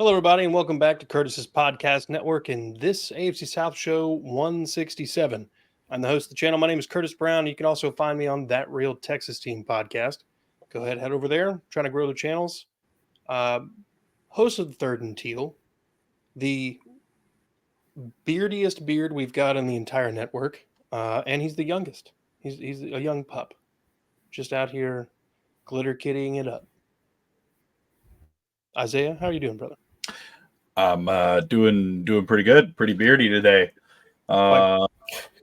Hello, everybody, and welcome back to Curtis's Podcast Network and this AFC South show 167. I'm the host of the channel. My name is Curtis Brown. You can also find me on That Real Texas Team podcast. Go ahead, head over there. Trying to grow the channels. Host of the Third and Teal, the beardiest beard we've got in the entire network, and he's the youngest. He's a young pup, just out here glitter kittying it up. Isaiah, how are you doing, brother? I'm doing pretty good, pretty beardy today. Quite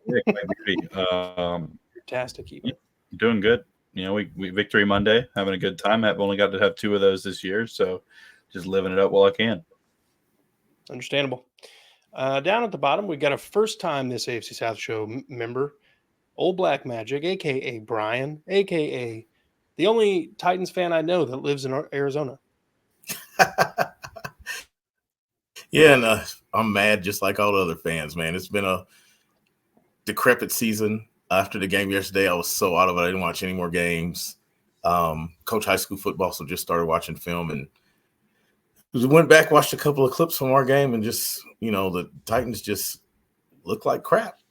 beardy. Fantastic, even. Doing good. You know, we Victory Monday, having a good time. I've only got to have 2 of those this year, so just living it up while I can. Understandable. Down at the bottom, we got a first time this AFC South show member, Old Black Magic, aka Brian, aka the only Titans fan I know that lives in Arizona. Yeah, and I'm mad just like all the other fans, man. It's been a decrepit season. After the game yesterday, I was so out of it. I didn't watch any more games. Coach high school football, so just started watching film and went back, watched a couple of clips from our game, and just, the Titans just look like crap.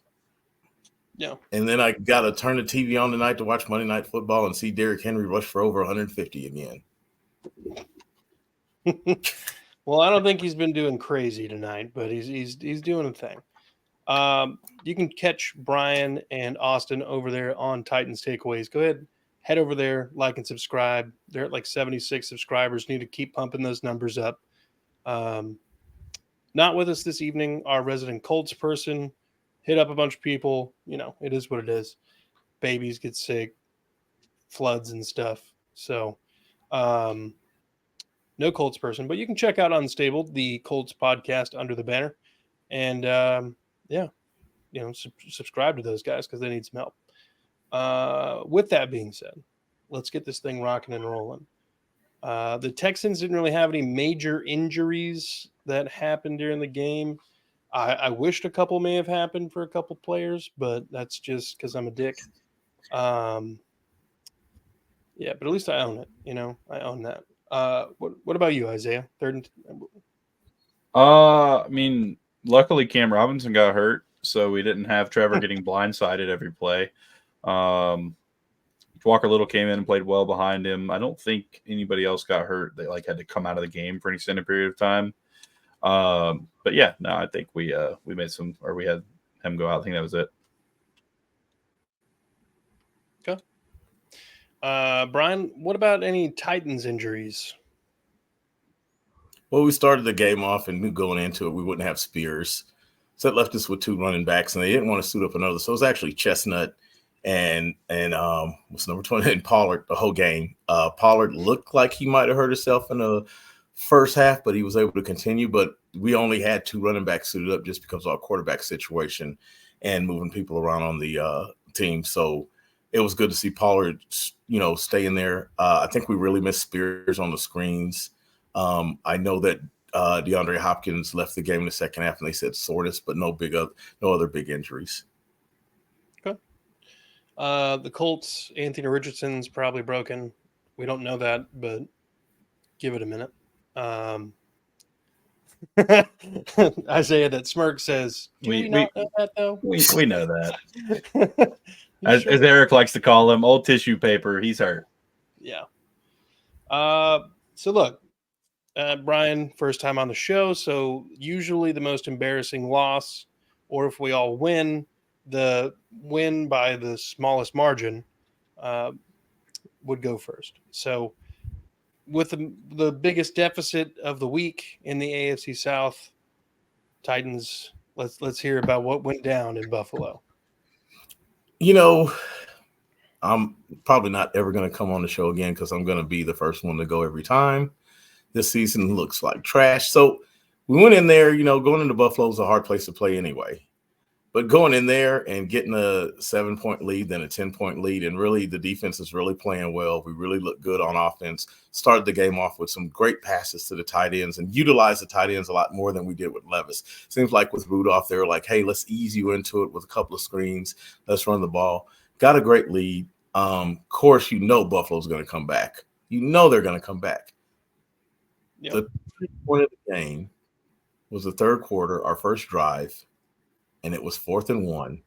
Yeah. And then I got to turn the TV on tonight to watch Monday Night Football and see Derrick Henry rush for over 150 again. Well, I don't think he's been doing crazy tonight, but he's doing a thing. You can catch Brian and Austin over there on Titans Takeaways. Go ahead, head over there, like and subscribe. They're at like 76 subscribers. Need to keep pumping those numbers up. Not with us this evening. Our resident Colts person hit up a bunch of people. It is what it is. Babies get sick, floods and stuff. So, no Colts person, but you can check out Unstable, the Colts podcast under the banner. And, subscribe to those guys because they need some help. With that being said, let's get this thing rocking and rolling. The Texans didn't really have any major injuries that happened during the game. I wished a couple may have happened for a couple players, but that's just because I'm a dick. Yeah, but at least I own it. I own that. What about you, Isaiah? Luckily Cam Robinson got hurt, so we didn't have Trevor getting blindsided every play. Walker Little came in and played well behind him. I don't think anybody else got hurt. They had to come out of the game for an extended period of time. But yeah, no, I think we made some, or we had him go out. I think that was it. Okay. Brian, what about any Titans injuries? Well, we started the game off and knew going into it we wouldn't have Spears. So that left us with 2 running backs, and they didn't want to suit up another. So it was actually Chestnut and what's number 20 and Pollard the whole game. Pollard looked like he might have hurt himself in the first half, but he was able to continue. But we only had 2 running backs suited up just because of our quarterback situation and moving people around on the team. So it was good to see Pollard, stay in there. I think we really missed Spears on the screens. I know that DeAndre Hopkins left the game in the second half, and they said soreness, but no other big injuries. Okay. The Colts, Anthony Richardson's probably broken. We don't know that, but give it a minute. Isaiah, that smirk says, "Do we not know that though?" We know that. As Eric likes to call him, old tissue paper. He's hurt. Yeah. So look, Brian, first time on the show. So usually the most embarrassing loss, or if we all win, the win by the smallest margin would go first. So with the biggest deficit of the week in the AFC South, Titans, let's hear about what went down in Buffalo. I'm probably not ever going to come on the show again because I'm going to be the first one to go every time. This season looks like trash. So we went in there, going into Buffalo is a hard place to play anyway. But going in there and getting a 7-point lead, then a 10-point lead, and really the defense is really playing well. We really look good on offense. Started the game off with some great passes to the tight ends and utilized the tight ends a lot more than we did with Levis. Seems like with Rudolph, they were like, hey, let's ease you into it with a couple of screens. Let's run the ball. Got a great lead. Of course, Buffalo's going to come back. They're going to come back. Yep. The point of the game was the third quarter, our first drive, and it was 4th and 1.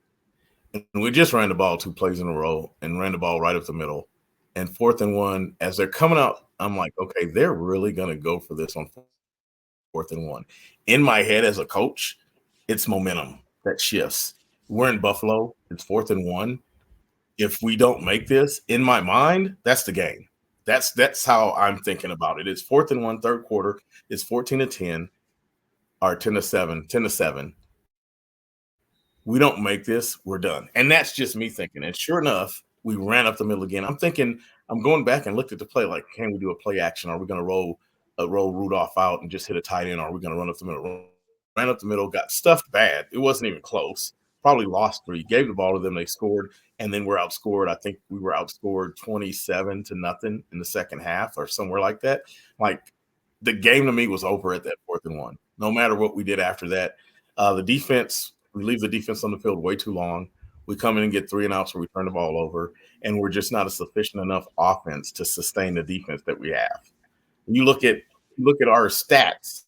And we just ran the ball 2 plays in a row and ran the ball right up the middle. And 4th and 1, as they're coming out, I'm like, okay, they're really going to go for this on 4th and 1. In my head as a coach, it's momentum that shifts. We're in Buffalo. It's 4th and 1. If we don't make this, in my mind, that's the game. That's how I'm thinking about it. It's 4th and 1, third quarter. It's 14-10 or 10-7. We don't make this, we're done. And that's just me thinking. And sure enough, we ran up the middle again. I'm thinking, I'm going back and looked at the play like, can we do a play action? Are we going to roll Rudolph out and just hit a tight end? Or are we going to run up the middle? Ran up the middle, got stuffed bad. It wasn't even close. Probably lost 3. Gave the ball to them. They scored, and then we're outscored. I think we were outscored 27-0 in the second half or somewhere like that. Like, the game to me was over at that 4th and 1. No matter what we did after that. The defense, we leave the defense on the field way too long. We come in and get 3 and outs, or we turn the ball over, and we're just not a sufficient enough offense to sustain the defense that we have. You look at our stats,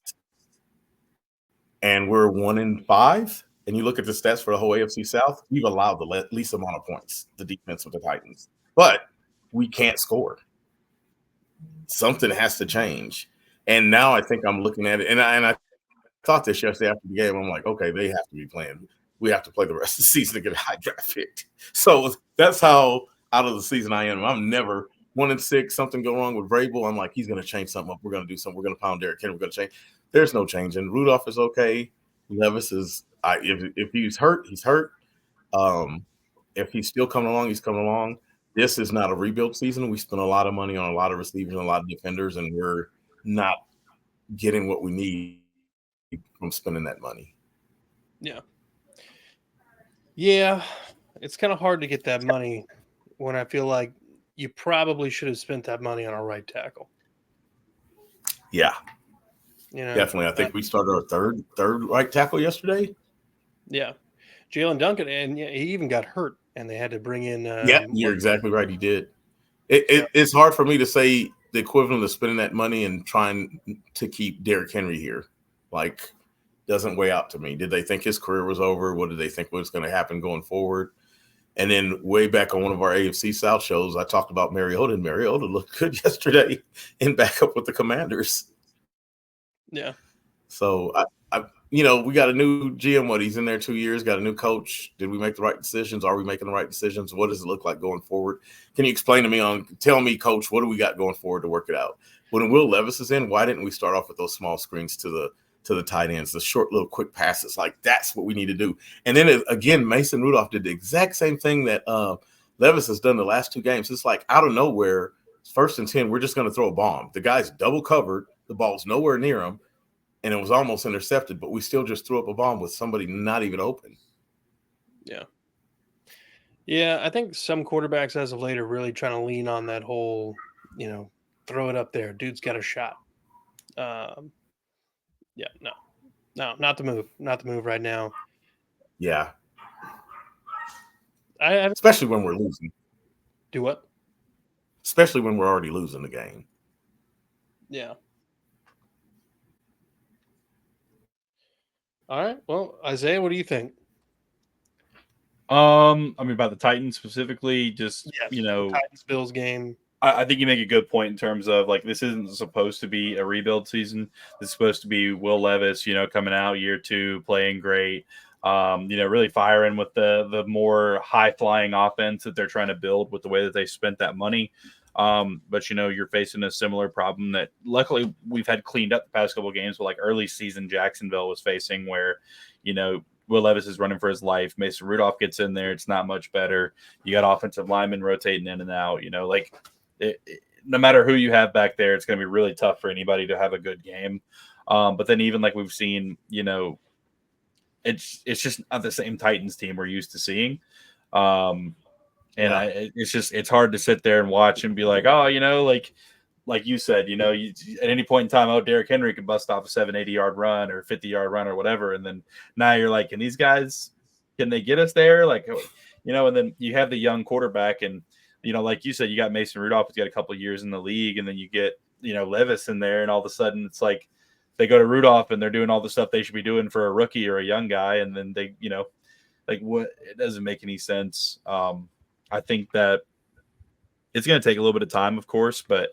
and we're 1-5. And you look at the stats for the whole AFC South, we've allowed the least amount of points, the defense with the Titans. But we can't score. Something has to change. And now I think I'm looking at it, and I thought this yesterday after the game. I'm like, okay, they have to be playing. We have to play the rest of the season to get a high draft pick. So that's how out of the season I am. I'm never 1-6. Something go wrong with Vrabel. I'm like, he's going to change something up. We're going to do something. We're going to pound Derrick Henry. We're going to change. There's no change. And Rudolph is okay. Levis is. If he's hurt, he's hurt. If he's still coming along, he's coming along. This is not a rebuild season. We spent a lot of money on a lot of receivers and a lot of defenders, and we're not getting what we need from spending that money. Yeah. Yeah. It's kind of hard to get that money when I feel like you probably should have spent that money on a right tackle. Yeah. You know, Definitely. I think we started our third right tackle yesterday. Yeah. Jalen Duncan, and he even got hurt, and they had to bring in. You're exactly right. He did. It's hard for me to say the equivalent of spending that money and trying to keep Derrick Henry here. Like, doesn't weigh out to me. Did they think his career was over? What did they think was going to happen going forward? And then way back on one of our AFC South shows, I talked about Mariota, and Mariota looked good yesterday in backup with the Commanders. Yeah. So, we got a new GM. He's in there 2 years, got a new coach. Did we make the right decisions? Are we making the right decisions? What does it look like going forward? Can you explain to me tell me, Coach, what do we got going forward to work it out? When Will Levis is in, why didn't we start off with those small screens to the tight ends, the short little quick passes? Like, that's what we need to do. And then again, Mason Rudolph did the exact same thing that Levis has done the last 2 games. It's like out of nowhere, 1st and 10, we're just going to throw a bomb. The guy's double covered. The ball's nowhere near him. And it was almost intercepted, but we still just threw up a bomb with somebody not even open. Yeah. Yeah, I think some quarterbacks as of late are really trying to lean on that whole, throw it up there. Dude's got a shot. No, not the move. Not the move right now. Yeah. Especially when we're losing. Do what? Especially when we're already losing the game. Yeah. All right. Well, Isaiah, what do you think? About the Titans specifically, the Titans-Bills game. I think you make a good point in terms of, like, this isn't supposed to be a rebuild season. This is supposed to be Will Levis, coming out year 2, playing great, really firing with the more high-flying offense that they're trying to build with the way that they spent that money. But you're facing a similar problem that luckily we've had cleaned up the past couple of games, but like early season Jacksonville was facing, where Will Levis is running for his life. Mason Rudolph gets in there, it's not much better. You got offensive linemen rotating in and out. No matter who you have back there, it's going to be really tough for anybody to have a good game. But then even like we've seen, it's just not the same Titans team we're used to seeing. It's hard to sit there and watch and be like, oh, like you said, at any point in time, Derrick Henry could bust off a 80-yard run or 50-yard run or whatever. And then now you're like, can these guys, can they get us there? Like, and then you have the young quarterback and, like you said, you got Mason Rudolph, who's got a couple of years in the league. And then you get Levis in there, and all of a sudden it's like they go to Rudolph and they're doing all the stuff they should be doing for a rookie or a young guy, and then they like what, it doesn't make any sense. I think that it's going to take a little bit of time, of course, but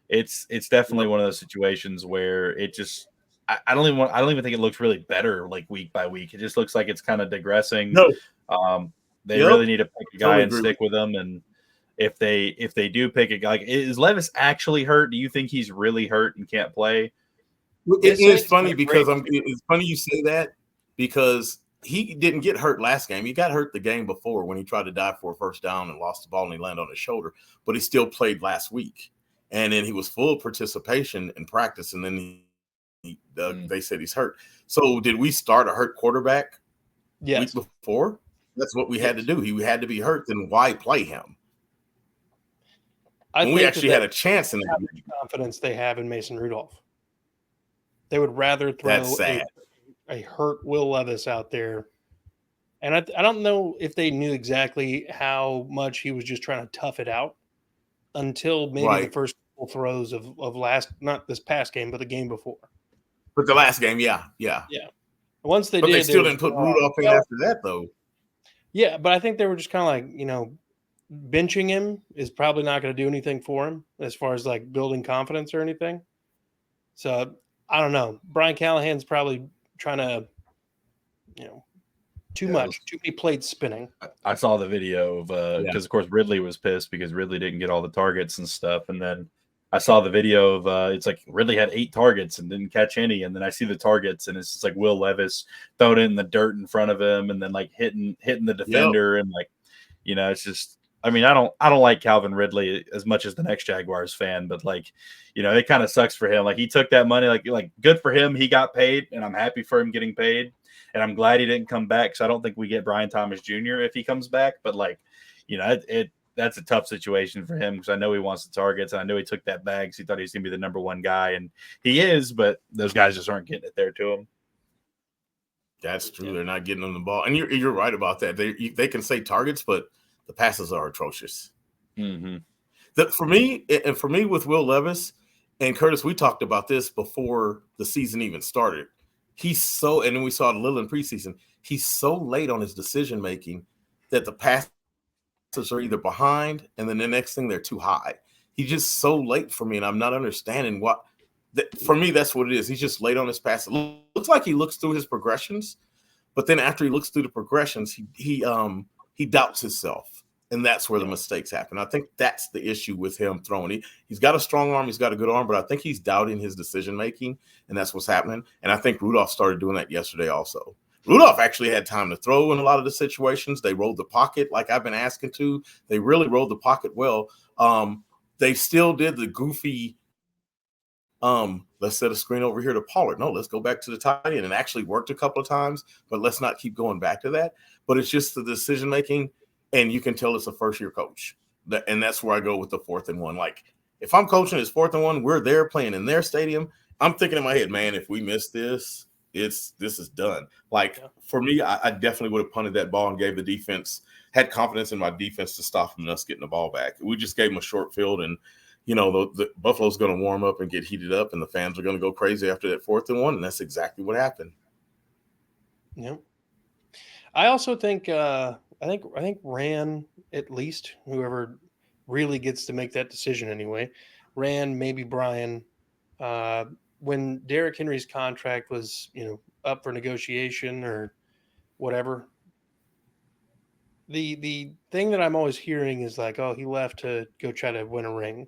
it's definitely one of those situations where it just I don't even think it looks really better like week by week. It just looks like it's kind of digressing. No. They really need to pick a guy Totally and agree. stick with them. And if they do pick a guy, like, is Levis actually hurt? Do you think he's really hurt and can't play? It is funny because it's funny you say that, because he didn't get hurt last game. He got hurt the game before when he tried to dive for a first down and lost the ball and he landed on his shoulder, but he still played last week. And then he was full participation in practice, and then they said he's hurt. So did we start a hurt quarterback week before? That's what we had to do. He had to be hurt. Then why play him? When we actually had a chance in the confidence they have in Mason Rudolph. They would rather throw a hurt Will Levis out there. And I don't know if they knew exactly how much he was just trying to tough it out until maybe the first couple throws of not this past game, but the game before. But the last game, yeah. Once they did, they still didn't put Rudolph in after that, though. Yeah, but I think they were just kind of like, benching him is probably not going to do anything for him as far as like building confidence or anything. So I don't know. Brian Callahan's probably trying to, too many plates spinning. I saw the video of because of course Ridley was pissed because Ridley didn't get all the targets and stuff, and then I saw the video of it's like Ridley had 8 targets and didn't catch any, and then I see the targets and it's just like Will Levis throwing it in the dirt in front of him and then like hitting the defender and like it's just. I mean, I don't like Calvin Ridley as much as the next Jaguars fan, but like, it kind of sucks for him. Like he took that money, like good for him. He got paid, and I'm happy for him getting paid. And I'm glad he didn't come back. So I don't think we get Brian Thomas Jr. if he comes back. But like, that's a tough situation for him because I know he wants the targets, and I know he took that bag because he thought he was going to be the number 1 guy, and he is. But those guys just aren't getting it there to him. That's true. They're not getting him the ball, and you're right about that. They can say targets, but the passes are atrocious. Mm-hmm. For me with Will Levis and Curtis, we talked about this before the season even started. And then we saw it a little in preseason. He's so late on his decision making that the passes are either behind, and then the next thing they're too high. He's just so late for me, and I'm not understanding what. For me, that's what it is. He's just late on his passes. It looks like he looks through his progressions, but then after he looks through the progressions, he doubts himself, and that's where the mistakes happen. I think that's the issue with him throwing. He's got a strong arm, he's got a good arm, but I think he's doubting his decision-making, and that's what's happening. And I think Rudolph started doing that yesterday also. Rudolph actually had time to throw in a lot of the situations. They rolled the pocket like I've been asking to. They really rolled the pocket well. They still did the goofy, let's set a screen over here to Pollard. No, let's go back to the tight end, and actually worked a couple of times, but let's not keep going back to that. But it's just the decision-making, and you can tell it's a first-year coach. And that's where I go with the 4th and 1. Like, if I'm coaching, it's 4th and 1, we're there playing in their stadium, I'm thinking in my head, man, if we miss this, this is done. Like, for me, I definitely would have punted that ball and gave the defense, had confidence in my defense to stop them us getting the ball back. We just gave them a short field, and, the Buffalo's going to warm up and get heated up, and the fans are going to go crazy after that 4th and 1, and that's exactly what happened. Yeah. I also think I think Ran, at least whoever really gets to make that decision anyway, Ran, maybe Brian, when Derrick Henry's contract was up for negotiation or whatever, the thing that I'm always hearing is like, oh, he left to go try to win a ring.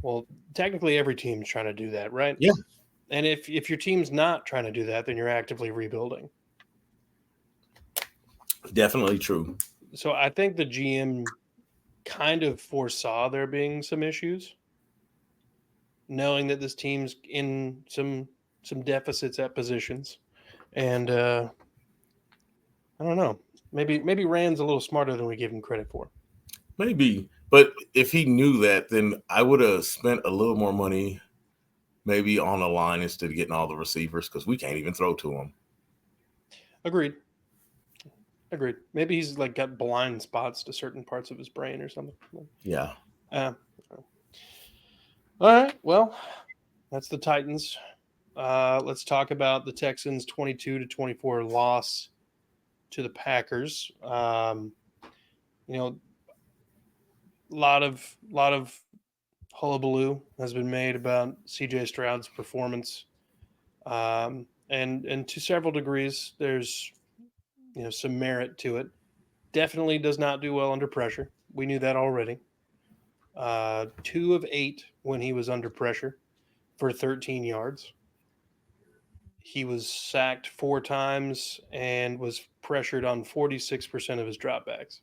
Well, technically every team's trying to do that, right? Yeah. And if your team's not trying to do that, then you're actively rebuilding. Definitely true. So I think the GM kind of foresaw there being some issues, knowing that this team's in some deficits at positions. And I don't know. Maybe Rand's a little smarter than we give him credit for. Maybe. But if he knew that, then I would have spent a little more money maybe on the line instead of getting all the receivers, because we can't even throw to them. Agreed. Maybe he's like got blind spots to certain parts of his brain or something. Yeah. All right. Well, That's the Titans. Let's talk about the Texans' 22-24 loss to the Packers. You know, a lot of hullabaloo has been made about CJ Stroud's performance, and to several degrees, there's some merit to it. Definitely does not do well under pressure. We knew that already. 2 of 8 when he was under pressure for 13 yards. He was sacked 4 times and was pressured on 46% of his dropbacks.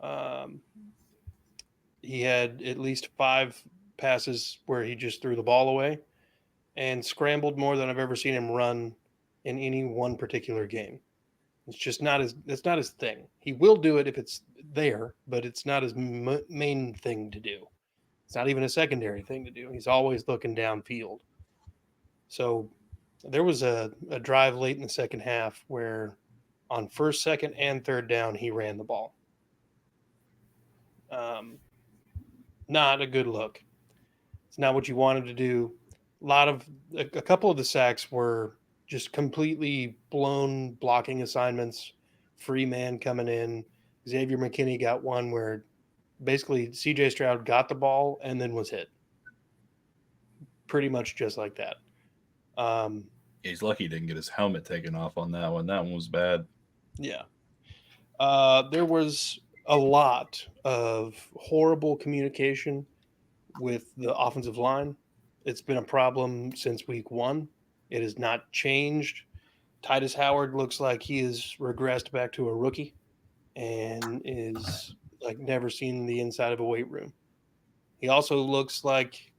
Um, he had at least 5 passes where he just threw the ball away and scrambled more than I've ever seen him run in any one particular game. It's just not his thing. He will do it if it's there, but it's not his main thing to do. It's not even a secondary thing to do. He's always looking downfield. So there was a drive late in the second half where on first, second, and third down, he ran the ball. Not a good look. It's not what you wanted to do. A couple of the sacks were just completely blown blocking assignments, free man coming in. Xavier McKinney got one where basically CJ Stroud got the ball and then was hit. Pretty much just like that. He's lucky he didn't get his helmet taken off on that one. That one was bad. Yeah. There was a lot of horrible communication with the offensive line. It's been a problem since week 1. It has not changed. Titus Howard looks like he has regressed back to a rookie and is like never seen the inside of a weight room. He also looks like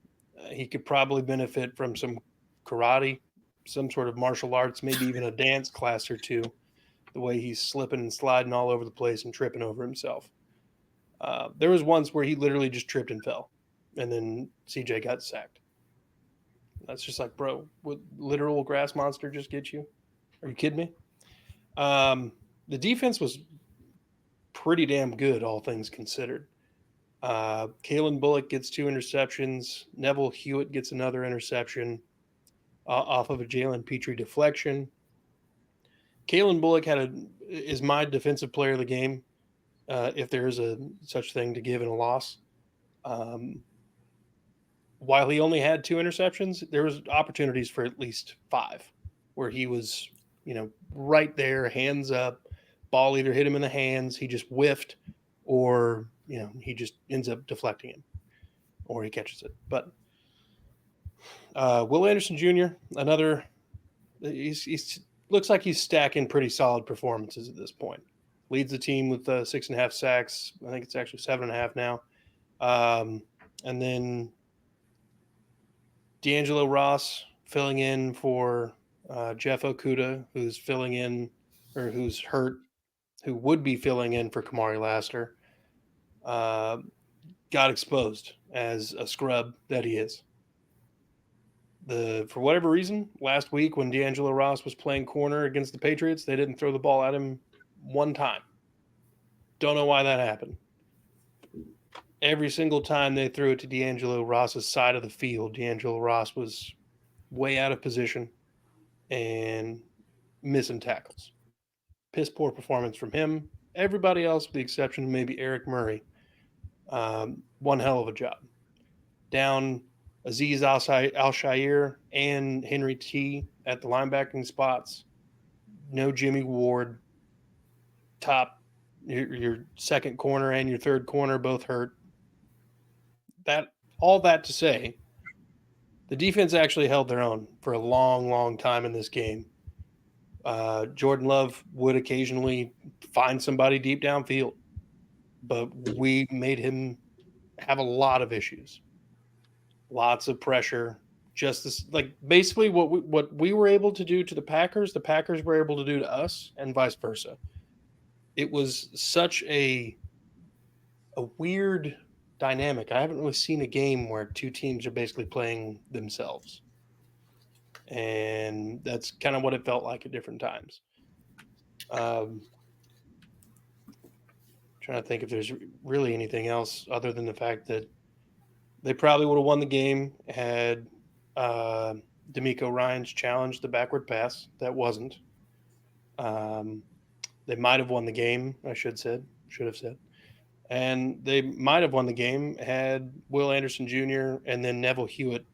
he could probably benefit from some karate, some sort of martial arts, maybe even a dance class or two, the way he's slipping and sliding all over the place and tripping over himself. There was once where he literally just tripped and fell, and then CJ got sacked. That's just like, bro, would literal grass monster just get you? Are you kidding me? The defense was pretty damn good, all things considered. Kalen Bullock gets 2 interceptions. Neville Hewitt gets another interception off of a Jalen Petrie deflection. Kalen Bullock is my defensive player of the game, if there is a such thing to give in a loss. While he only had 2 interceptions, there was opportunities for at least 5 where he was, right there, hands up, ball either hit him in the hands, he just whiffed, or, he just ends up deflecting him, or he catches it. But Will Anderson Jr., he's looks like he's stacking pretty solid performances at this point. Leads the team with 6.5 sacks. I think it's actually 7.5 now. And then D'Angelo Ross filling in for Jeff Okudah, who's filling in, or who's hurt, who would be filling in for Kamari Laster, got exposed as a scrub that he is. For whatever reason, last week when D'Angelo Ross was playing corner against the Patriots, they didn't throw the ball at him one time. Don't know why that happened. Every single time they threw it to D'Angelo Ross's side of the field, D'Angelo Ross was way out of position and missing tackles. Piss poor performance from him. Everybody else, with the exception of maybe Eric Murray, one hell of a job. Down Aziz Al-Shair and Henry T at the linebacking spots. No Jimmy Ward. Your second corner and your third corner both hurt. All that to say, the defense actually held their own for a long, long time in this game. Jordan Love would occasionally find somebody deep downfield, but we made him have a lot of issues. Lots of pressure. Just this, basically what we were able to do to the Packers were able to do to us, and vice versa. It was such a weird dynamic. I haven't really seen a game where 2 teams are basically playing themselves. And that's kind of what it felt like at different times. Trying to think if there's really anything else other than the fact that they probably would have won the game had D'Amico Ryans challenged the backward pass. That wasn't. They might have won the game, should have said. And they might have won the game had Will Anderson Jr. and then Neville Hewitt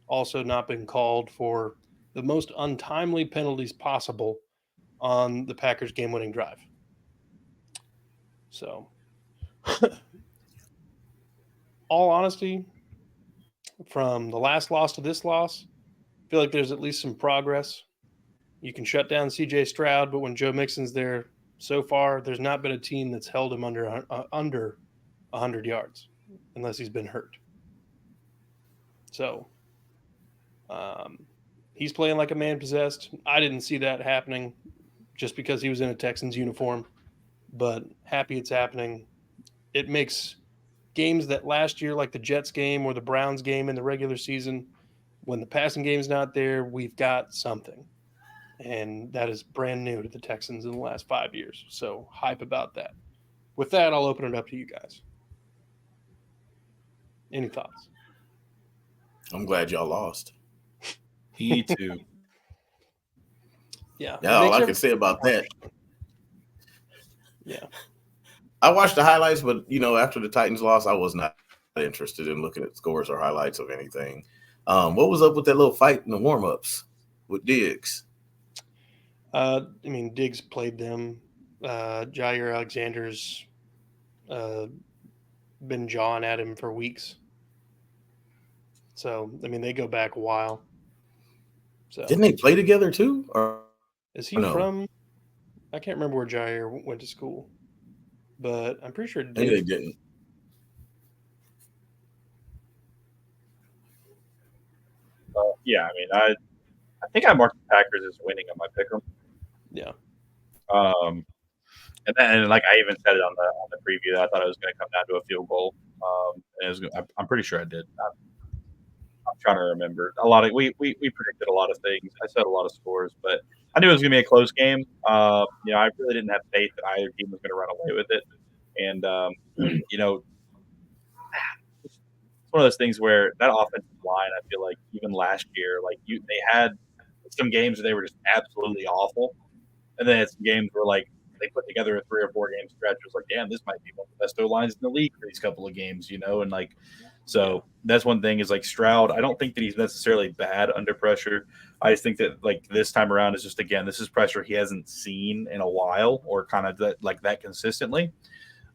also not been called for the most untimely penalties possible on the Packers game-winning drive. So, all honesty, from the last loss to this loss, I feel like there's at least some progress. You can shut down C.J. Stroud, but when Joe Mixon's there, so far there's not been a team that's held him under 100 yards unless he's been hurt. So he's playing like a man possessed. I didn't see that happening just because he was in a Texans uniform, but happy it's happening. It makes games that last year, like the Jets game or the Browns game in the regular season, when the passing game's not there, we've got something. And that is brand new to the Texans in the last 5 years. So hype about that. With that, I'll open it up to you guys. Any thoughts? I'm glad y'all lost. Me too. Yeah. All I can say about that. Yeah. I watched the highlights, but after the Titans loss, I was not interested in looking at scores or highlights of anything. What was up with that little fight in the warm-ups with Diggs? Diggs played them. Jair Alexander's been jawing at him for weeks. So, they go back a while. So didn't they play together too? Or is he from? I can't remember where Jair went to school, but I'm pretty sure maybe they didn't. Yeah, I think I marked the Packers as winning on my pick'em. Yeah. And then, like I even said it on the preview, that I thought it was going to come down to a field goal. And I'm pretty sure I did. I'm trying to remember. We predicted a lot of things. I said a lot of scores, but I knew it was going to be a close game. I really didn't have faith that either team was going to run away with it. And it's one of those things where that offensive line, I feel like even last year, they had some games where they were just absolutely awful, and then it's some games where they put together a 3 or 4 game stretch. It was like, damn, this might be one of the best O-lines in the league for these couple of games, and so that's one thing is Stroud. I don't think that he's necessarily bad under pressure. I just think that this time around is just, again, this is pressure he hasn't seen in a while or kind of that consistently.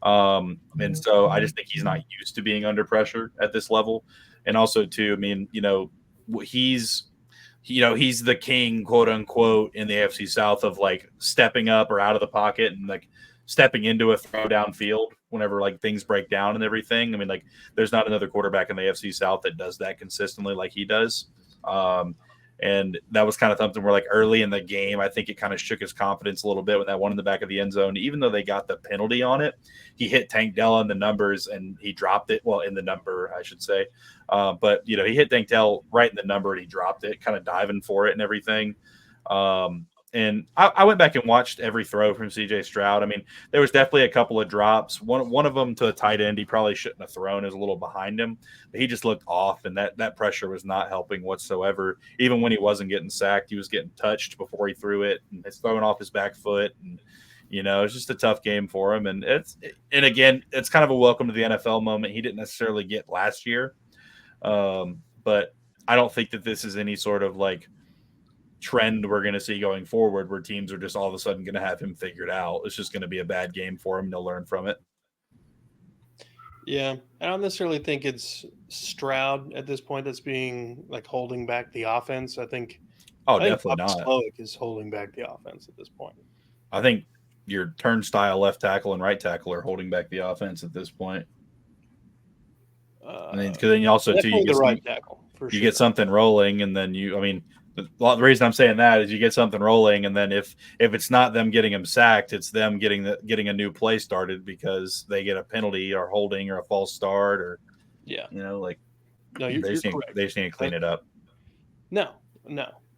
And so I just think he's not used to being under pressure at this level. And also too, he's the king, quote unquote, in the AFC South of stepping up or out of the pocket and stepping into a throw downfield whenever things break down and everything. There's not another quarterback in the AFC South that does that consistently like he does. And that was kind of something where early in the game, I think it kind of shook his confidence a little bit when that one in the back of the end zone. Even though they got the penalty on it, he hit Tank Dell in the numbers and he dropped it. Well, in the number, I should say. But he hit Tank Dell right in the number and he dropped it, kind of diving for it and everything. And I went back and watched every throw from C.J. Stroud. There was definitely a couple of drops. One of them to a tight end he probably shouldn't have thrown. Is a little behind him. But he just looked off, and that pressure was not helping whatsoever. Even when he wasn't getting sacked, he was getting touched before he threw it, and it's throwing off his back foot. And it's just a tough game for him. And again, it's kind of a welcome to the NFL moment he didn't necessarily get last year. But I don't think that this is any sort of trend we're going to see going forward where teams are just all of a sudden going to have him figured out. It's just going to be a bad game for him. They'll learn from it. Yeah. I don't necessarily think it's Stroud at this point that's being holding back the offense. I think definitely not. Slowick is holding back the offense at this point. I think your turnstile left tackle and right tackle are holding back the offense at this point. Because then you also too, you get right tackle for you sure. Get something rolling, and then the reason I'm saying that is you get something rolling, and then if it's not them getting him sacked, it's them getting a new play started because they get a penalty or holding or a false start or no, they just need to clean it up. No.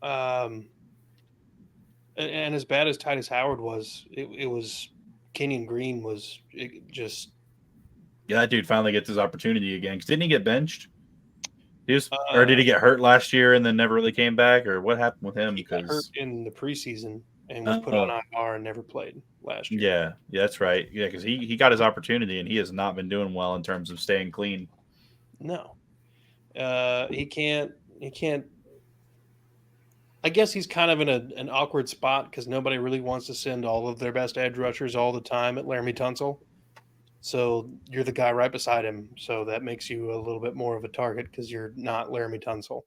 And as bad as Titus Howard was, it was Kenyon Green was just. Yeah, that dude finally gets his opportunity again. Because didn't he get benched? Or did he get hurt last year and then never really came back, or what happened with him? He got hurt in the preseason and was put on IR and never played last year. Yeah, that's right. Yeah, because he got his opportunity and he has not been doing well in terms of staying clean. No, he can't. I guess he's kind of in an awkward spot because nobody really wants to send all of their best edge rushers all the time at Laramie Tunsil. So you're the guy right beside him. So that makes you a little bit more of a target because you're not Laramie Tunsil.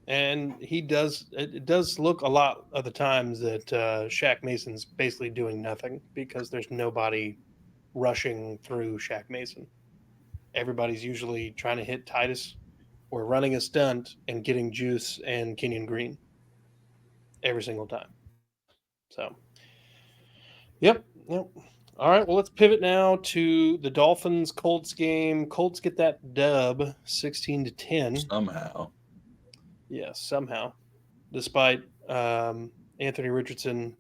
And it does look a lot of the times that Shaq Mason's basically doing nothing because there's nobody rushing through Shaq Mason. Everybody's usually trying to hit Titus or running a stunt and getting Juice and Kenyon Green every single time. So, yep. All right, well, let's pivot now to the Dolphins-Colts game. Colts get that dub, 16-10. Somehow. Yes, somehow. Despite Anthony Richardson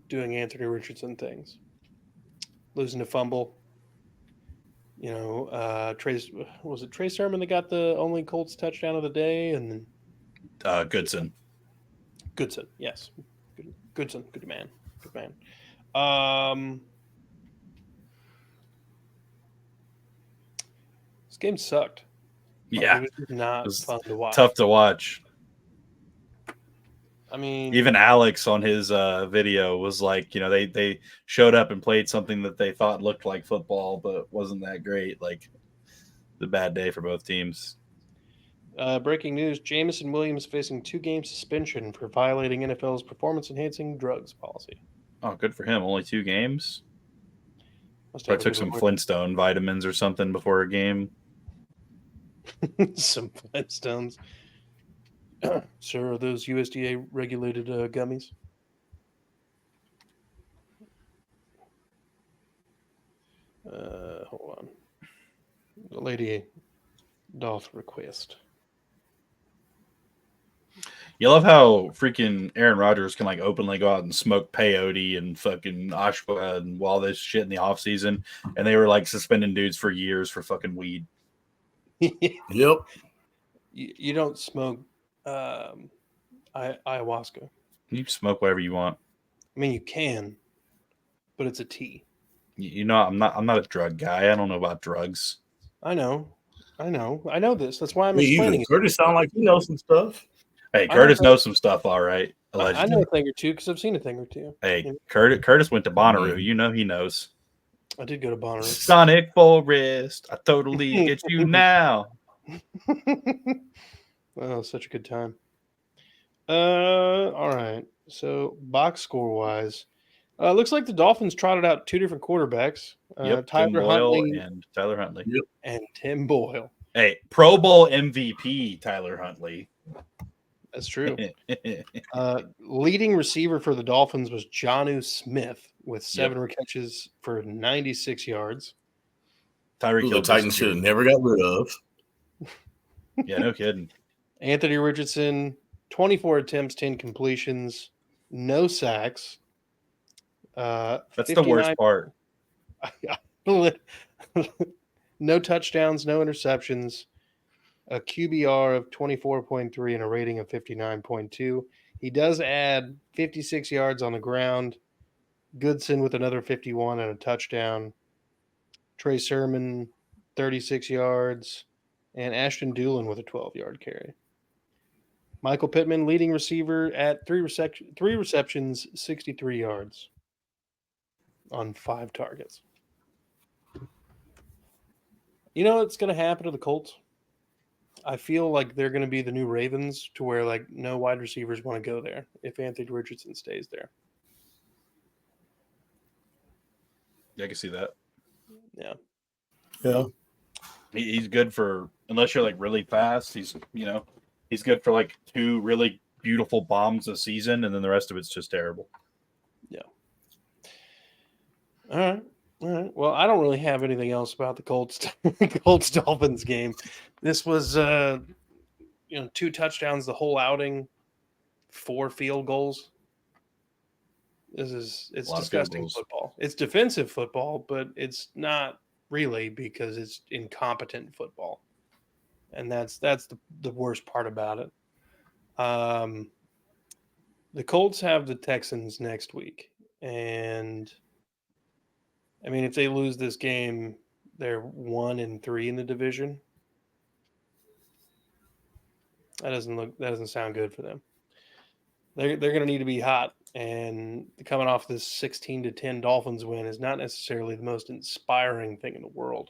doing Anthony Richardson things. Losing a fumble. Trey Sermon that got the only Colts touchdown of the day? And then Goodson, yes. Goodson, good man. This game sucked. Yeah. It was not fun to watch. Tough to watch. I mean, even Alex on his video was like, they showed up and played something that they thought looked like football, but wasn't that great. Like, the bad day for both teams. Breaking news: Jamison Williams facing 2-game suspension for violating NFL's performance-enhancing drugs policy. Oh, good for him. Only 2 games. I took some Flintstone vitamins or something before a game. Some Flintstones. Sir, are those USDA regulated gummies? Hold on. The lady doth request. You love how freaking Aaron Rodgers can openly go out and smoke peyote and fucking ashwa and all this shit in the off season, and they were suspending dudes for years for fucking weed. Yep. You don't smoke ayahuasca. You smoke whatever you want. I mean, you can, but it's a tea. I'm not a drug guy. I don't know about drugs. I know this. That's why I'm explaining it. Curtis sound like he knows some stuff. Hey, Curtis knows some stuff, all right. Allegedly. I know a thing or two because I've seen a thing or two. Hey, Curtis went to Bonnaroo. He knows. I did go to Bonnaroo. Sonic Forest. I totally get you now. Oh, such a good time. All right. So box score wise, looks like the Dolphins trotted out 2 different quarterbacks. Tyler Huntley and Tyler Huntley. Yep. And Tim Boyle. Hey, Pro Bowl MVP Tyler Huntley. That's true. Leading receiver for the Dolphins was Jonnu Smith with 7 catches for 96 yards. The Titans should have never got rid of. Yeah, no kidding. Anthony Richardson, 24 attempts, 10 completions, no sacks. That's the worst part. No touchdowns, no interceptions. A QBR of 24.3 and a rating of 59.2. He does add 56 yards on the ground. Goodson with another 51 and a touchdown. Trey Sermon, 36 yards. And Ashton Doolin with a 12-yard carry. Michael Pittman, leading receiver at 3 receptions, 63 yards on 5 targets. You know what's going to happen to the Colts? I feel like they're going to be the new Ravens to where no wide receivers want to go there if Anthony Richardson stays there. Yeah, I can see that. Yeah. Yeah. He's good for, unless you're really fast, he's good for 2 really beautiful bombs a season, and then the rest of it's just terrible. Yeah. All right. Well, I don't really have anything else about the Colts Dolphins game. This was 2 touchdowns the whole outing, 4 field goals. It's disgusting football. It's defensive football, but it's not really, because it's incompetent football. And that's the worst part about it. The Colts have the Texans next week. And I mean, if they lose this game, they're 1-3 in the division. That doesn't sound good for them. They're going to need to be hot, and coming off this 16-10 Dolphins win is not necessarily the most inspiring thing in the world.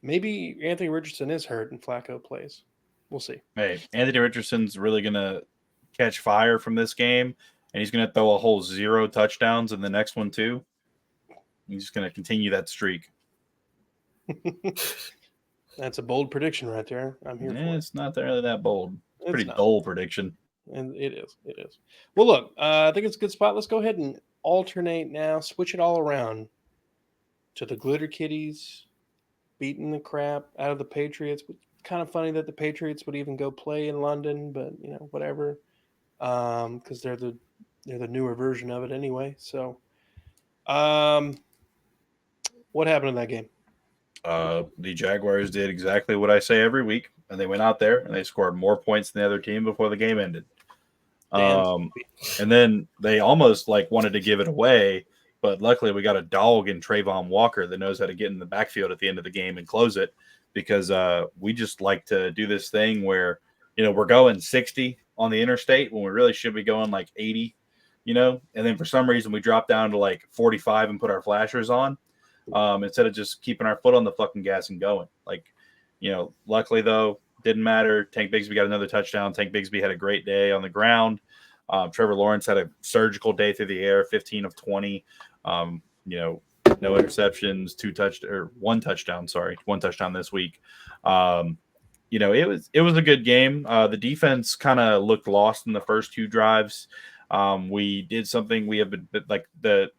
Maybe Anthony Richardson is hurt and Flacco plays. We'll see. Hey, Anthony Richardson's really going to catch fire from this game, and he's going to throw a whole 0 touchdowns in the next one too. He's just going to continue that streak. That's a bold prediction right there. I'm here for it. It's not really that bold. It's pretty dull prediction. And it is. It is. Well, look, I think it's a good spot. Let's go ahead and alternate now, switch it all around to the Glitter Kitties beating the crap out of the Patriots. Kind of funny that the Patriots would even go play in London, but whatever, because they're the newer version of it anyway. So, what happened in that game? The Jaguars did exactly what I say every week, and they went out there and they scored more points than the other team before the game ended. And then they almost wanted to give it away, but luckily we got a dog in Trayvon Walker that knows how to get in the backfield at the end of the game and close it, because we just like to do this thing where we're going 60 on the interstate when we really should be going 80, and then for some reason we drop down to 45 and put our flashers on. Instead of just keeping our foot on the fucking gas and going. Luckily though, didn't matter. Tank Bigsby got another touchdown. Tank Bigsby had a great day on the ground. Trevor Lawrence had a surgical day through the air, 15 of 20. No interceptions, one touchdown this week. It was a good game. The defense kind of looked lost in the first 2 drives. We did something we have been the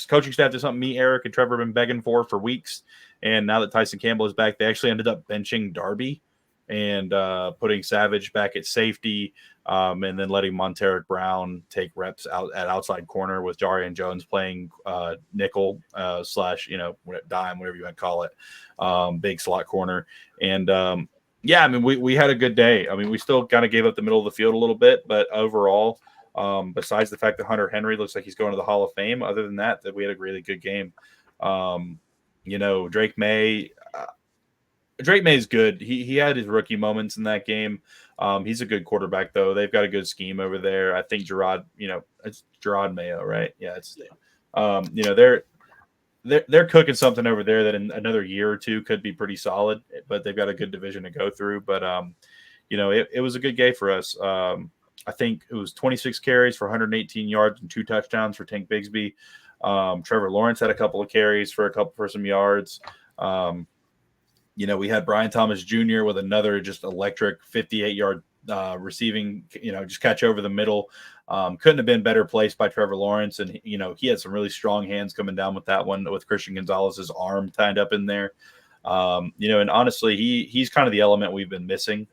coaching staff did something me, Eric, and Trevor have been begging for weeks. And now that Tyson Campbell is back, they actually ended up benching Darby and putting Savage back at safety, and then letting Monteric Brown take reps out at outside corner with Jarian Jones playing nickel / dime, whatever you want to call it, big slot corner. And we had a good day. I mean, we still kind of gave up the middle of the field a little bit, but overall, besides the fact that Hunter Henry looks like he's going to the Hall of Fame, other than that we had a really good game. Drake May is good. He had his rookie moments in that game. He's a good quarterback though. They've got a good scheme over there. I think Gerard, it's Gerard Mayo, right? Yeah, it's they're cooking something over there that in another year or two could be pretty solid, but they've got a good division to go through. But it was a good game for us. I think it was 26 carries for 118 yards and 2 touchdowns for Tank Bigsby. Trevor Lawrence had a couple of carries for some yards. We had Brian Thomas Jr. with another just electric 58-yard receiving, just catch over the middle. Couldn't have been better placed by Trevor Lawrence. And, he had some really strong hands coming down with that one with Christian Gonzalez's arm tied up in there. And honestly, he's kind of the element we've been missing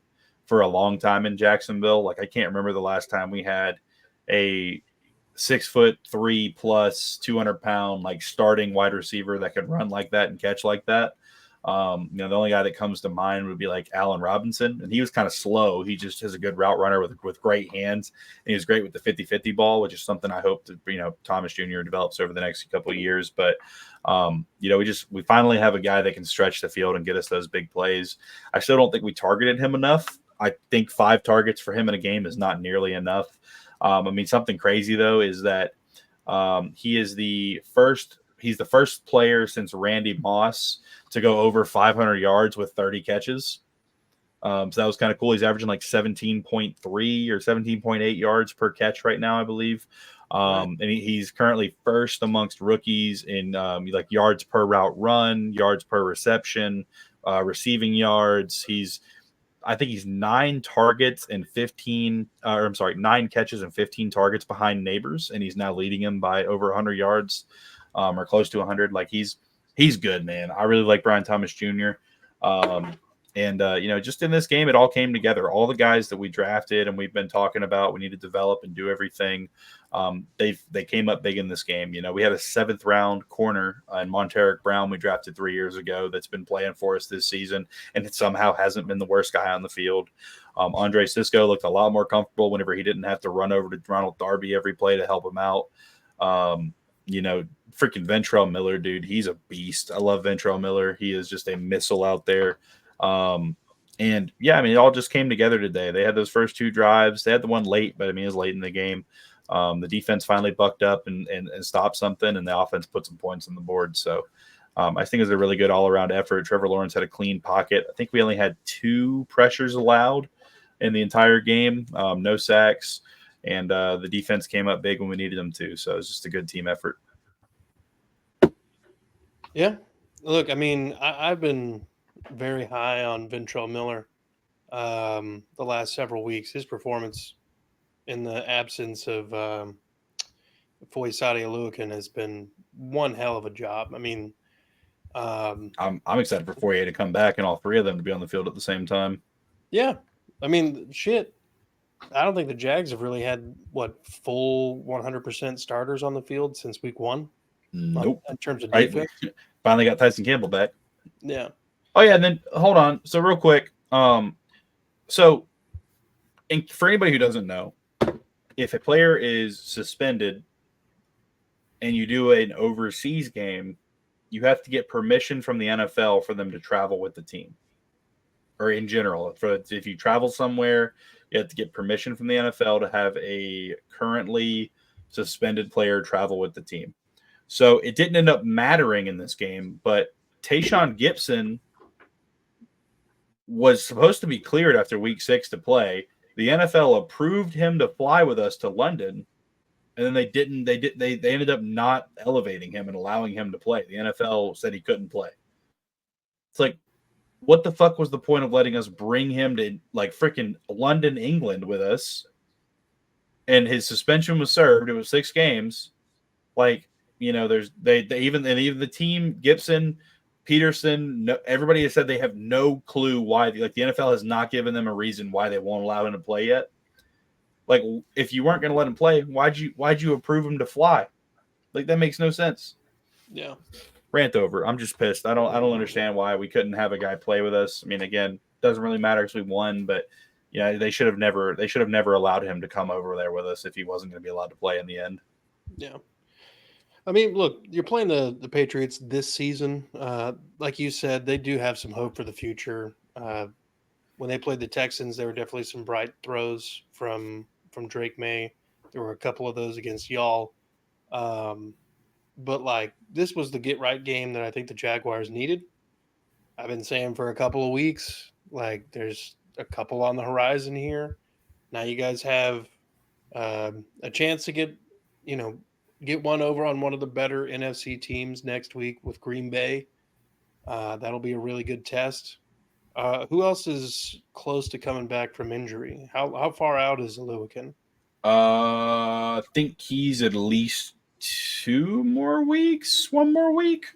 for a long time in Jacksonville. I can't remember the last time we had a 6'3" plus 200-pound starting wide receiver that could run like that and catch like that. The only guy that comes to mind would be Allen Robinson, and he was kind of slow. He just is a good route runner with great hands, and he was great with the 50-50 ball, which is something I hope that Thomas Jr. develops over the next couple of years. But we finally have a guy that can stretch the field and get us those big plays. I still don't think we targeted him enough. I think 5 targets for him in a game is not nearly enough. Something crazy though is that he's the first player since Randy Moss to go over 500 yards with 30 catches. So that was kind of cool. He's averaging 17.3 or 17.8 yards per catch right now, I believe. And he's currently first amongst rookies in yards per route run, yards per reception, receiving yards. I think he's 9 catches and 15 targets behind Neighbors, and he's now leading him by over 100 yards, or close to 100. He's good, man. I really like Brian Thomas Jr. And, just in this game, it all came together. All the guys that we drafted and we've been talking about, we need to develop and do everything. They came up big in this game. We had a 7th round corner in Monteric Brown we drafted 3 years ago that's been playing for us this season, and it somehow hasn't been the worst guy on the field. Andre Sisco looked a lot more comfortable whenever he didn't have to run over to Ronald Darby every play to help him out. Freaking Ventrell Miller, dude, he's a beast. I love Ventrell Miller. He is just a missile out there. It all just came together today. They had those first 2 drives. They had the one late, but it was late in the game. The defense finally bucked up and stopped something, and the offense put some points on the board. So I think it was a really good all-around effort. Trevor Lawrence had a clean pocket. I think we only had 2 pressures allowed in the entire game, no sacks, and the defense came up big when we needed them to. So it was just a good team effort. Yeah. Look, I've been very high on Ventrell Miller the last several weeks. His performance in the absence of Foyesade Aluakin has been one hell of a job. I'm excited for Fourier to come back and all 3 of them to be on the field at the same time. Yeah. Shit. I don't think the Jags have really had full 100% starters on the field since week 1. Nope. In terms of defense. Finally got Tyson Campbell back. Yeah. Oh, yeah, and then hold on. So real quick, for anybody who doesn't know, if a player is suspended and you do an overseas game, you have to get permission from the NFL for them to travel with the team. Or in general, if you travel somewhere, you have to get permission from the NFL to have a currently suspended player travel with the team. So it didn't end up mattering in this game, but Tayshaun Gibson was supposed to be cleared after week 6 to play. The NFL approved him to fly with us to London, and then they didn't. They ended up not elevating him and allowing him to play. The NFL said he couldn't play. It's like, what the fuck was the point of letting us bring him to freaking London, England with us? And his suspension was served. It was 6 games. There's even the team, Gibson, Peterson, everybody has said they have no clue why. The NFL has not given them a reason why they won't allow him to play yet. If you weren't going to let him play, why'd you approve him to fly? That makes no sense. Yeah. Rant over. I'm just pissed. I don't understand why we couldn't have a guy play with us. Again, doesn't really matter because we won, but they should have never allowed him to come over there with us if he wasn't going to be allowed to play in the end. Yeah. Look, you're playing the Patriots this season. Like you said, they do have some hope for the future. When they played the Texans, there were definitely some bright throws from Drake May. There were a couple of those against y'all. But this was the get right game that I think the Jaguars needed. I've been saying for a couple of weeks, there's a couple on the horizon here. Now you guys have a chance to get one over on one of the better NFC teams next week with Green Bay. That'll be a really good test. Who else is close to coming back from injury? How far out is Aluakin? I think he's at least 2 more weeks, 1 more week.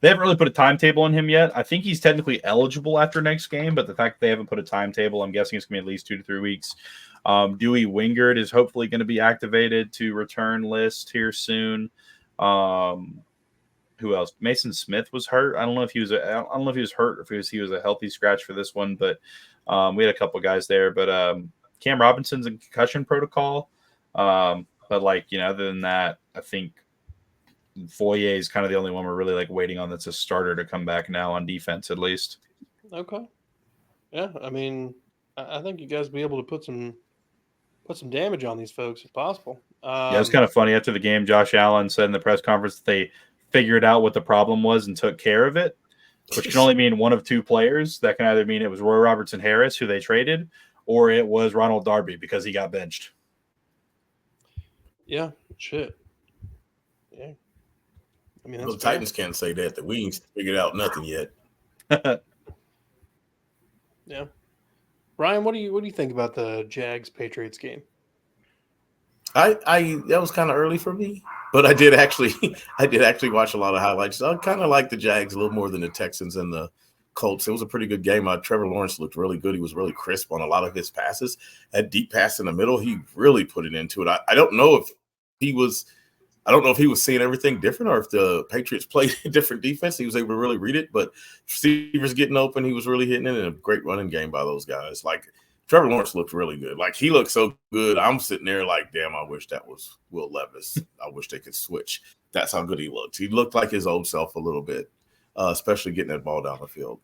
They haven't really put a timetable on him yet. I think he's technically eligible after next game, but the fact that they haven't put a timetable, I'm guessing it's going to be at least 2 to 3 weeks. Dewey Wingard is hopefully going to be activated to return list here soon. Who else? Mason Smith was hurt. I don't know if he was hurt or if he was a healthy scratch for this one, but we had a couple guys there. But Cam Robinson's in concussion protocol. But other than that, I think Foyer is kind of the only one we're really waiting on that's a starter to come back now on defense, at least. Okay. Yeah, I think you guys will be able to put some damage on these folks if possible. Yeah, it's kind of funny. After the game, Josh Allen said in the press conference that they figured out what the problem was and took care of it, which can only mean one of 2 players. That can either mean it was Roy Robertson Harris, who they traded, or it was Ronald Darby because he got benched. Yeah, shit. Yeah. The Titans can't say that. The Wings figured out nothing yet. Yeah. Ryan, what do you think about the Jags Patriots game? I that was kind of early for me, but I did actually watch a lot of highlights. I kind of like the Jags a little more than the Texans and the Colts. It was a pretty good game. Trevor Lawrence looked really good. He was really crisp on a lot of his passes. That deep pass in the middle, he really put it into it. I don't know if he was seeing everything different or if the Patriots played a different defense. He was able to really read it, but receivers getting open, he was really hitting it, and a great running game by those guys. Like, Trevor Lawrence looked really good. Like, he looked so good. I'm sitting there like, damn, I wish that was Will Levis. I wish they could switch. That's how good he looked. He looked like his old self a little bit, especially getting that ball down the field.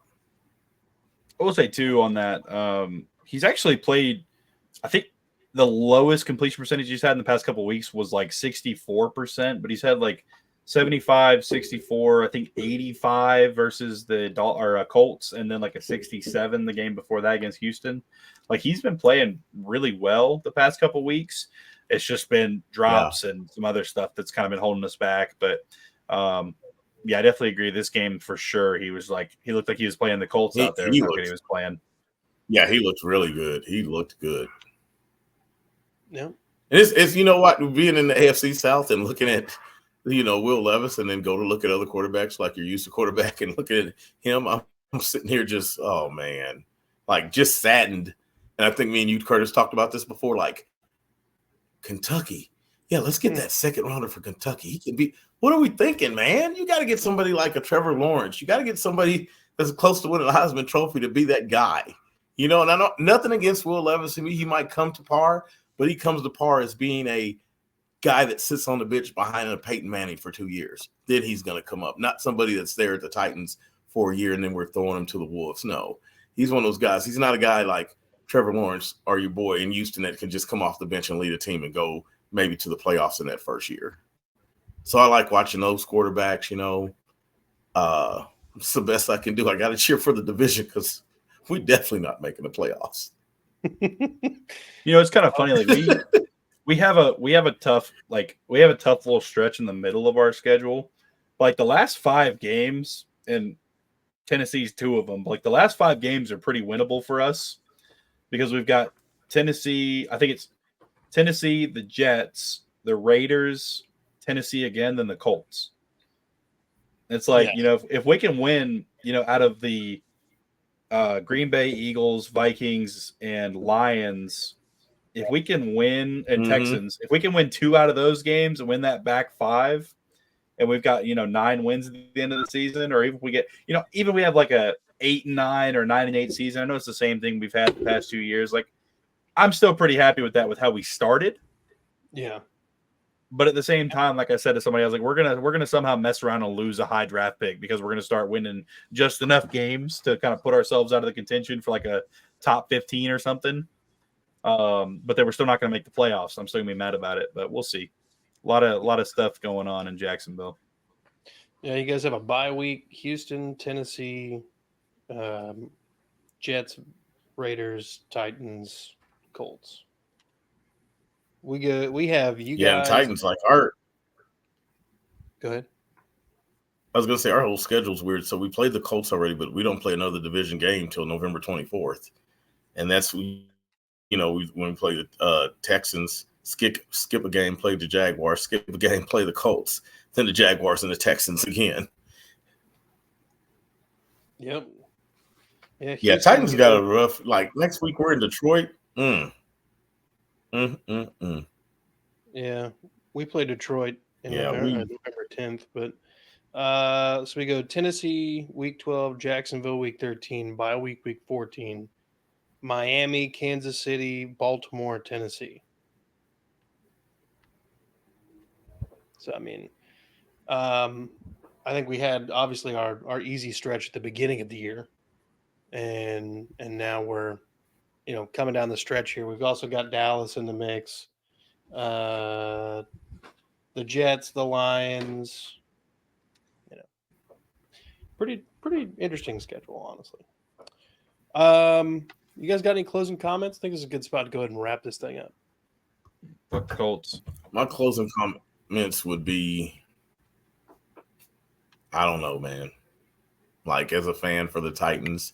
I will say, too, on that, he's actually played, I think, the lowest completion percentage he's had in the past couple of weeks was like 64%, but he's had like 75, 64, I think 85 versus the Colts, and then like a 67 the game before that against Houston. Like, he's been playing really well the past couple of weeks. It's just been drops and some other stuff that's kind of been holding us back. But yeah, I definitely agree. This game for sure, he looked like he was playing the Colts out there. He was playing. Yeah, he looked really good. He looked good. Yeah. And it's you know what, being in the AFC South and looking at, Will Levis, and then go to look at other quarterbacks like you're used to quarterback and looking at him, I'm sitting here just, oh man, like just saddened. And I think me and you, Curtis, talked about this before, like Kentucky. Yeah, let's get that second rounder for Kentucky. He can be. What are we thinking, man? You got to get somebody like a Trevor Lawrence. You got to get somebody that's close to winning the Heisman Trophy to be that guy. And I know nothing against Will Levis. He might come to par, but he comes to par as being a guy that sits on the bench behind a Peyton Manning for 2 years. Then he's going to come up. Not somebody that's there at the Titans for a year and then we're throwing him to the Wolves. No, he's one of those guys. He's not a guy like Trevor Lawrence or your boy in Houston that can just come off the bench and lead a team and go maybe to the playoffs in that first year. So I like watching those quarterbacks, It's the best I can do. I got to cheer for the division because we're definitely not making the playoffs. It's kind of funny. Like we have a tough little stretch in the middle of our schedule. Like the last 5 games, and Tennessee's 2 of them. Like the last 5 games are pretty winnable for us because we've got Tennessee. I think it's Tennessee, the Jets, the Raiders, Tennessee again, then the Colts. It's like, if we can win, out of the Green Bay, Eagles, Vikings, and Lions, if we can win, and Texans, if we can win 2 out of those games and win that back 5, and we've got, 9 wins at the end of the season, or even if we get, even we have like a 8-9 or 9-8 season. I know it's the same thing we've had the past 2 years. Like, I'm still pretty happy with that, with how we started. Yeah. But at the same time, like I said to somebody, I was like, we're gonna somehow mess around and lose a high draft pick because we're gonna start winning just enough games to kind of put ourselves out of the contention for like a top 15 or something. But then we're still not gonna make the playoffs. I'm still gonna be mad about it, but we'll see. A lot of stuff going on in Jacksonville. Yeah, you guys have a bye week: Houston, Tennessee, Jets, Raiders, Titans, Colts. We have you guys. Yeah, and Titans like our. Go ahead. I was going to say our whole schedule's weird. So we played the Colts already, but we don't play another division game till November 24th, and that's when we play the Texans, skip a game, play the Jaguars, skip a game, play the Colts, then the Jaguars and the Texans again. Yep. Yeah, Titans got a rough. Like next week we're in Detroit. Yeah, we play Detroit in November 10th, but so we go Tennessee week 12, Jacksonville week 13, bye week 14, Miami, Kansas City, Baltimore, Tennessee. So I mean, I think we had obviously our easy stretch at the beginning of the year, and now we're coming down the stretch here. We've also got Dallas in the mix, the Jets, the Lions. Pretty interesting schedule, honestly. You guys got any closing comments? I think this is a good spot to go ahead and wrap this thing up. Fuck Colts. My closing comments would be, I don't know, man. Like as a fan for the Titans,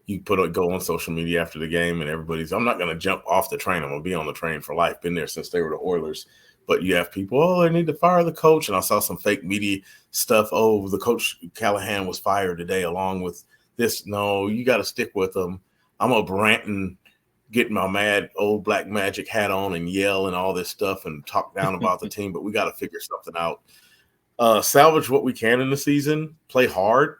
you go on social media after the game and I'm not going to jump off the train. I'm going to be on the train for life. Been there since they were the Oilers. But you have people, they need to fire the coach. And I saw some fake media stuff. The coach Callahan was fired today along with No, you got to stick with them. I'm a rant and get my mad old black magic hat on and yell and all this stuff and talk down about the team, but we got to figure something out. Salvage what we can in the season, play hard,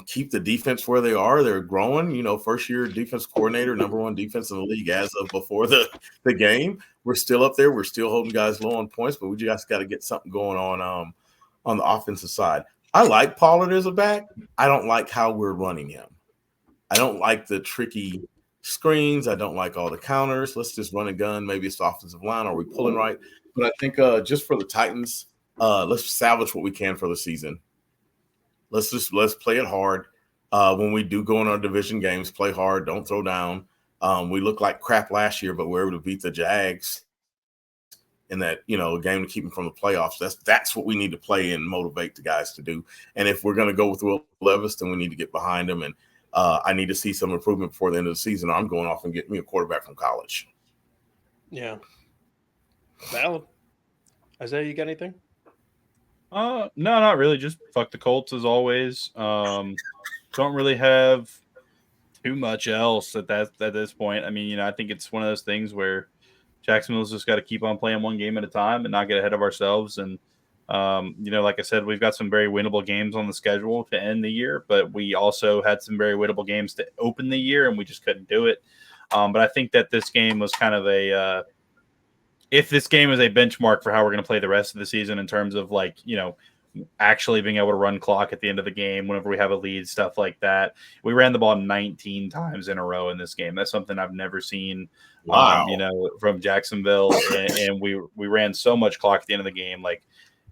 keep the defense where they are. They're growing, first year defense coordinator, number one defense in the league as of before the game. We're still up there. We're still holding guys low on points, but we just got to get something going on the offensive side. I like Pollard as a back. I don't like how we're running him. I don't like the tricky screens. I don't like all the counters. Let's just run a gun. Maybe it's the offensive line. Are we pulling right? But I think just for the Titans, let's salvage what we can for the season. Let's play it hard. When we do go in our division games, play hard. Don't throw down. We looked like crap last year, but we were able to beat the Jags in that, game to keep them from the playoffs. That's what we need to play and motivate the guys to do. And if we're going to go with Will Levis, then we need to get behind him. And I need to see some improvement before the end of the season. I'm going off and getting me a quarterback from college. Yeah. Valid. Isaiah, you got anything? No, not really. Just fuck the Colts as always. Don't really have too much else at this point. I mean, I think it's one of those things where Jacksonville's just got to keep on playing one game at a time and not get ahead of ourselves. And like I said, we've got some very winnable games on the schedule to end the year, but we also had some very winnable games to open the year, and we just couldn't do it. But I think that this game was kind of if this game is a benchmark for how we're going to play the rest of the season in terms of actually being able to run clock at the end of the game whenever we have a lead, stuff like that. We ran the ball 19 times in a row in this game. That's something I've never seen, Wow. From Jacksonville. and we ran so much clock at the end of the game. Like,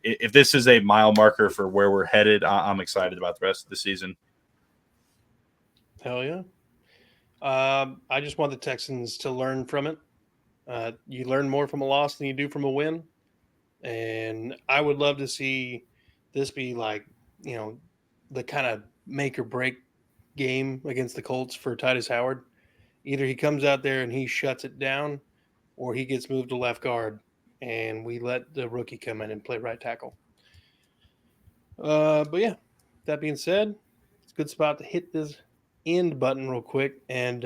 if this is a mile marker for where we're headed, I'm excited about the rest of the season. Hell yeah. I just want the Texans to learn from it. You learn more from a loss than you do from a win. And I would love to see this be the kind of make or break game against the Colts for Titus Howard. Either he comes out there and he shuts it down, or he gets moved to left guard and we let the rookie come in and play right tackle. But yeah, that being said, it's a good spot to hit this end button real quick. And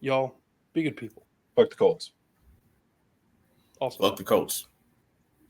y'all be good people. Fuck the Colts. Also, Fuck the Colts.